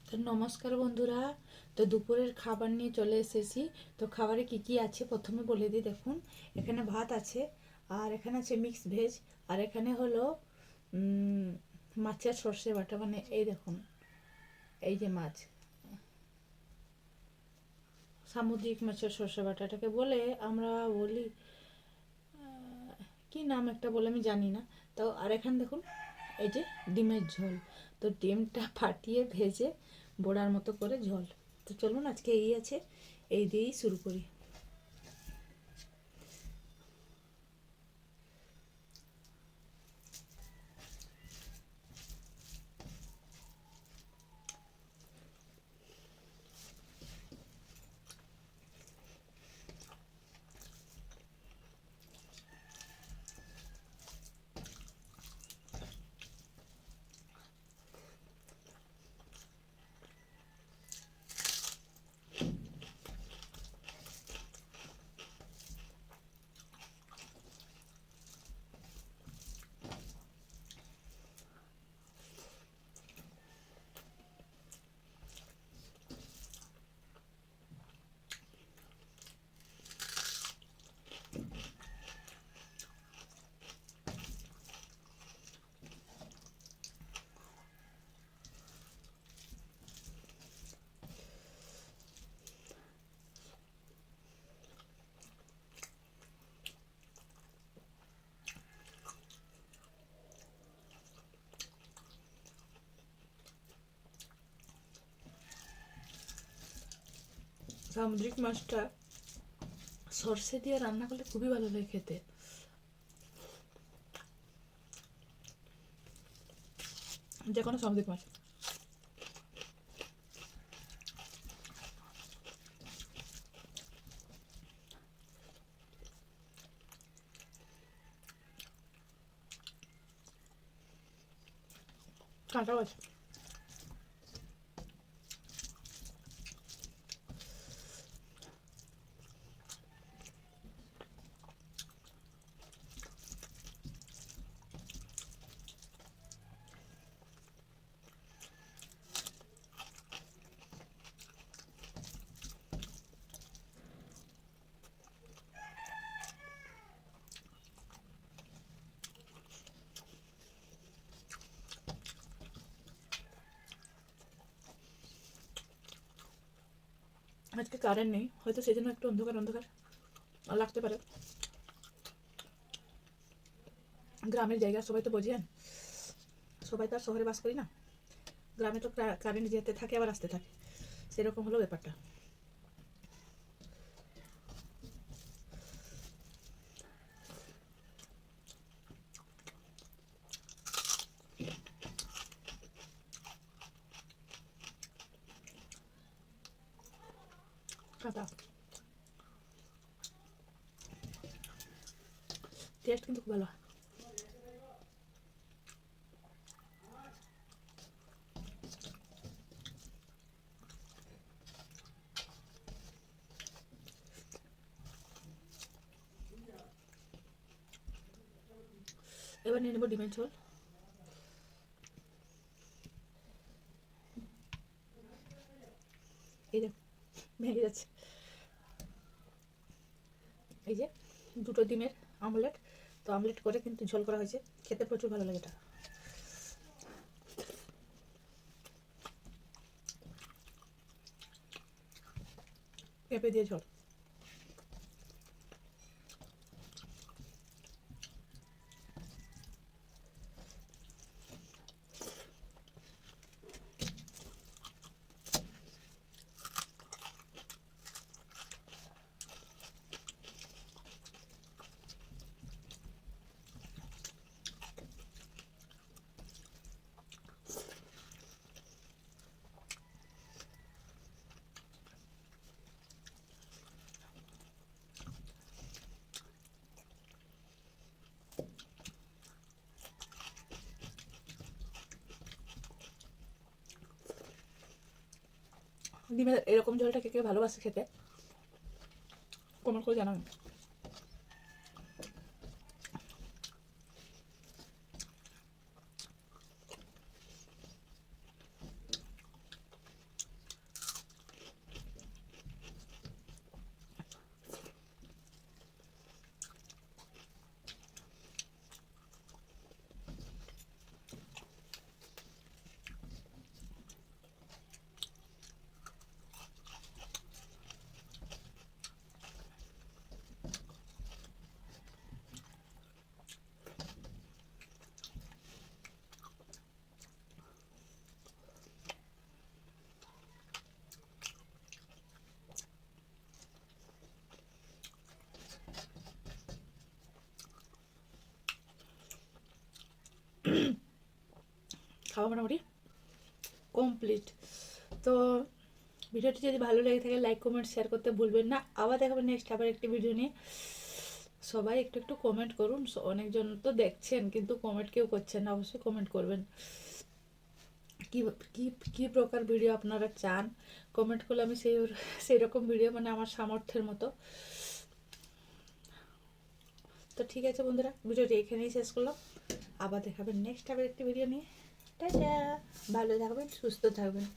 তো নমস্কার বন্ধুরা। তো দুপুরের খাবার নিয়ে চলে এসেছি। তো খাবারে কি কি আছে প্রথমে বলে দিই। দেখুন, এখানে ভাত আছে, আর এখানে আছে মিক্স ভেজ, আর এখানে হলো উম, মাছের সর্ষে বাটা, মানে এই দেখুন, এই যে মাছ, সামুদ্রিক মাছের সর্ষে বাটাটাকে বলে আমরা বলি, কি নাম একটা বলে আমি জানি না। তো আর এখানে দেখুন, এই যে ডিমের ঝোল। তো ডিমটা ফাটিয়ে ভেজে বড়ার মতো করে ঝোল। তো চলুন আজকে এই আছে, এই দিয়েই শুরু করি। সামুদ্রিক মাছটা সর্ষে দিয়ে রান্না করলে খুবই ভালো লাগে খেতে। যে কোনো সামুদ্রিক মাছ। কাঁটাও আছে। আজকে কারেন্ট নেই, হয়তো সেই জন্য একটু অন্ধকার অন্ধকার লাগতে পারে। গ্রামের জায়গা, সবাই তো বোঝেন, সবাই তো আর শহরে বাস করি না। গ্রামে তো কারেন্ট যেতে থাকে আবার আসতে থাকে, সেরকম হলো ব্যাপারটা। কাঁটা টেস্ট কিন্তু খুব ভালো হয়। এবার নিয়ে নেবো ডিমের ঝোল। এই যে ভেঙে যাচ্ছে, এই যে দুটো ডিমের আমলেট। তো আমলেট করে কিন্তু ঝোল করা হয়েছে, খেতে প্রচুর ভালো লাগে এটা। পেঁপে দিয়ে ঝোল। ডিমের এরকম ঝোলটা কে কে ভালোবাসে খেতে, কমেন্ট করে জানাবেন। খাওয়া মোটামুটি কমপ্লিট। তো ভিডিওটি যদি ভালো লেগে থাকে লাইক কমেন্ট শেয়ার করতে ভুলবেন না। আবার দেখাবেন নেক্সট আবার একটি ভিডিও নিয়ে। সবাই একটু একটু কমেন্ট করুন, অনেকজন তো দেখছেন কিন্তু কমেন্ট কেউ করছেন না, অবশ্যই কমেন্ট করবেন কি কি কি প্রকার ভিডিও আপনারা চান। কমেন্ট করলে আমি সেই রকম ভিডিও মানে আমার সামর্থ্যের মতো। তো ঠিক আছে বন্ধুরা, ভিডিওটি এখানেই শেষ করলাম। আবার দেখাবেন নেক্সট আবার একটি ভিডিও নিয়ে। টাটা, ভালো থাকবেন, সুস্থ থাকবেন।